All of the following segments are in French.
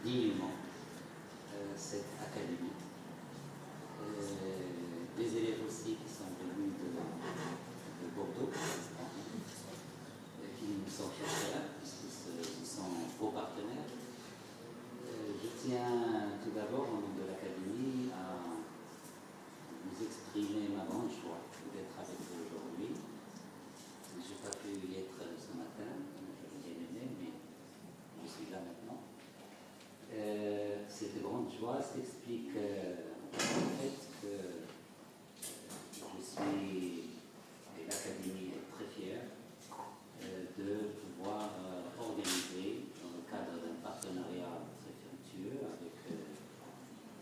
dignement cette académie. Les élèves aussi qui sont venus de Bordeaux, qui nous sont chers, puisqu'ils sont beaux partenaires. Je tiens tout d'abord, au nom de l'Académie, à vous exprimer ma grande joie d'être avec vous aujourd'hui. Je n'ai pas pu y être ce matin, j'aurais bien aimé, mais je suis là maintenant. Cette grande joie s'explique au fait que je suis, et l'Académie est très fière, de pouvoir organiser, dans le cadre d'un partenariat très fructueux avec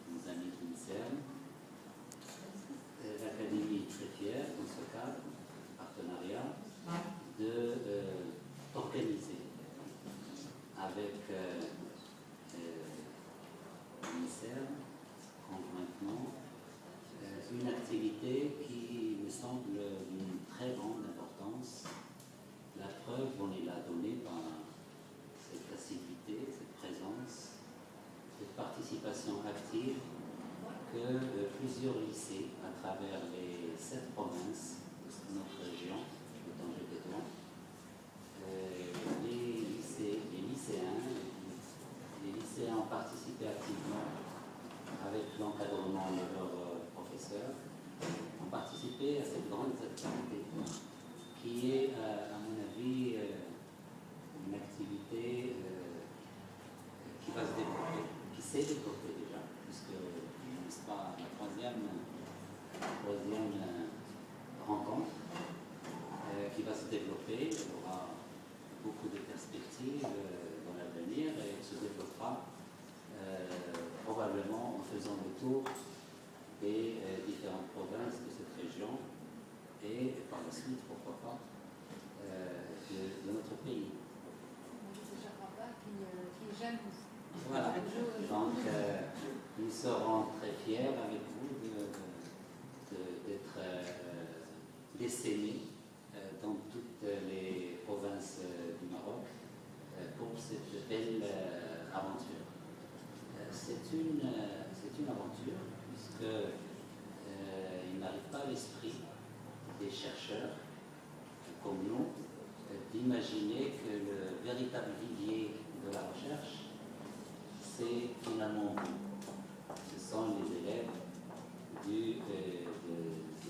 nos amis du l'INSERM, l'Académie est très fière, dans ce cadre, partenariat, d'organiser avec l'INSERM, conjointement, une activité qui me semble d'une très grande importance. La preuve, on est là donnée par cette assiduité, cette présence, cette participation active que plusieurs lycées à travers les 7 provinces de notre région, de Tanger-Tétouan, les lycéens ont participé activement avec l'encadrement de leurs professeurs, ont participé à cette grande activité qui est, à mon avis, une activité qui va se développer, qui s'est développée déjà, puisque n'est-ce pas la troisième rencontre qui va se développer. Il y aura beaucoup de perspectives dans l'avenir et se développera probablement en faisant le tour des différentes provinces de cette région et par la suite, pourquoi pas, de notre pays. Voilà. Donc, nous serons très fiers avec vous d'être décénés dans toutes les provinces du Maroc pour cette belle aventure. C'est une aventure puisqu'il n'arrive pas à l'esprit des chercheurs comme nous d'imaginer que le véritable vivier de la recherche, c'est finalement vous. Ce sont les élèves du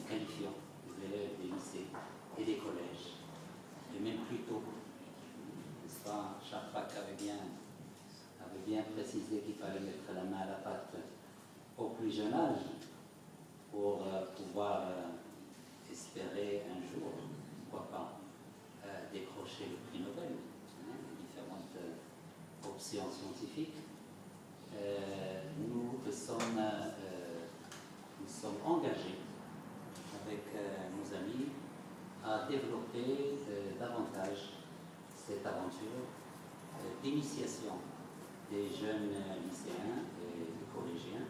qualifiant, les élèves des lycées et des collèges, et même plus tôt. N'est-ce pas, Charpak avait bien précisé qu'il fallait mettre la main à la pâte au plus jeune âge pour pouvoir espérer un jour, pourquoi pas, décrocher le prix Nobel, les différentes options scientifiques. Nous sommes engagés avec nos amis à développer davantage cette aventure d'initiation des jeunes lycéens et collégiens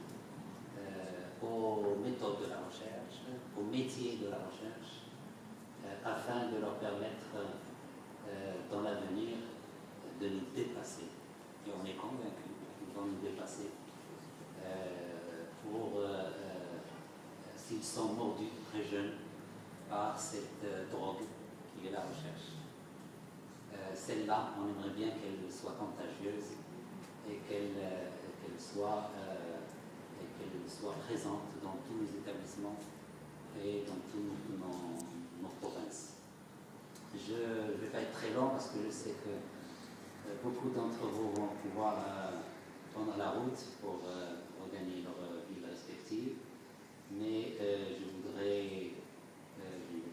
aux méthodes de la recherche, aux métiers de la recherche, afin de leur permettre dans l'avenir de nous dépasser. Et on est convaincus qu'ils vont nous dépasser s'ils sont mordus très jeunes par cette drogue qui est la recherche. Celle-là, on aimerait bien qu'elle soit contagieuse et qu'elle soit présente dans tous les établissements et dans toutes nos provinces. Je ne vais pas être très long parce que je sais que beaucoup d'entre vous vont pouvoir prendre la route pour regagner leur vie respective, mais je ne vais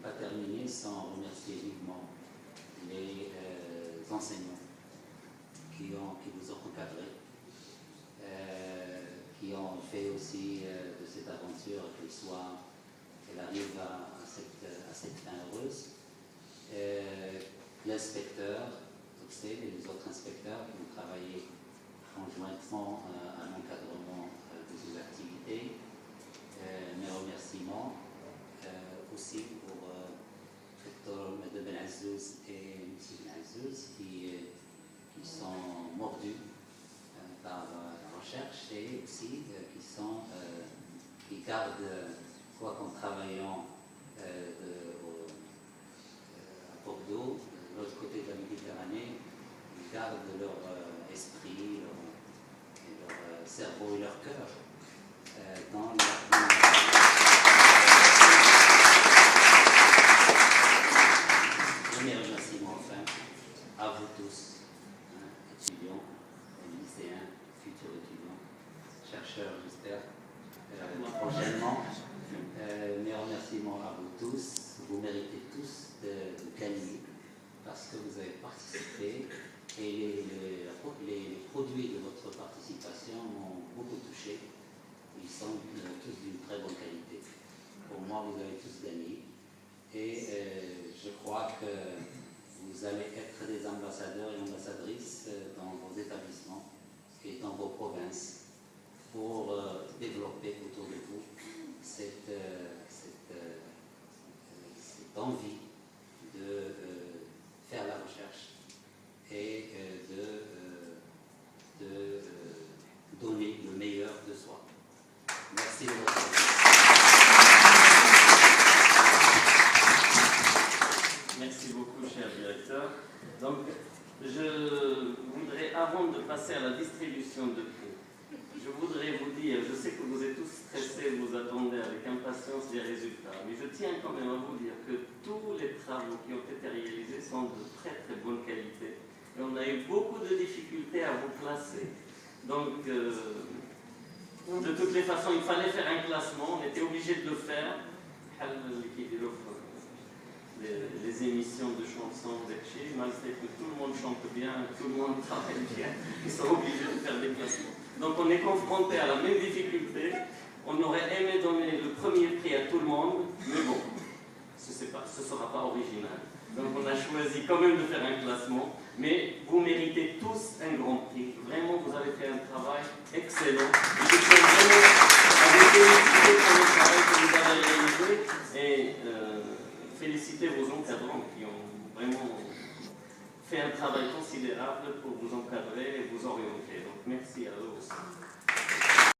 pas terminer sans remercier vivement les enseignants qui vous ont encadré, qui ont fait aussi de cette aventure qu'elle arrive à cette fin heureuse. L'inspecteur, les autres inspecteurs qui ont travaillé conjointement à l'encadrement de ces activités. Mes remerciements aussi pour Dr. Mme Ben Azzouz et M. Ben Azzouz qui sont mordus aussi, qui gardent, quoi qu'en travaillant à Bordeaux, de l'autre côté de la Méditerranée, ils gardent leur esprit, leur cerveau et leur cœur dans leur... Mes remerciements enfin à vous tous, étudiants, lycéens, futurs étudiants, chercheurs, j'espère, prochainement. Mes remerciements à vous tous. Vous méritez tous de gagner parce que vous avez participé et les produits de votre participation m'ont beaucoup touché. Ils sont tous d'une très bonne qualité. Pour moi, vous avez tous gagné. Et je crois que vous allez être des ambassadeurs et ambassadrices dans vos établissements et dans vos provinces pour développer autour de vous cette envie de faire la recherche et de donner le meilleur de soi. Merci de votre attention. Merci beaucoup, cher directeur. Donc, je voudrais, avant de passer à la distribution de prix, je voudrais vous dire, je sais que vous êtes tous stressés, vous attendez avec impatience les résultats, mais je tiens quand même à vous dire que tous les travaux qui ont été réalisés sont de très très bonne qualité. Et on a eu beaucoup de difficultés à vous classer. Donc, de toutes les façons, il fallait faire un classement, on était obligé de le faire. Les émissions de chansons d'Etchi, malgré que tout le monde chante bien, tout le monde travaille bien, ils sont obligés de faire des classements. Donc on est confronté à la même difficulté. On aurait aimé donner le premier prix à tout le monde, mais bon, ce ne sera pas original. Donc on a choisi quand même de faire un classement, mais vous méritez tous un grand prix. Vraiment, vous avez fait un travail excellent. Et je tiens vraiment à vous féliciter pour le travail que vous avez réalisé et féliciter vos encadrants qui ont vraiment fait un travail considérable pour vous encadrer et vous orienter. Donc merci à eux aussi.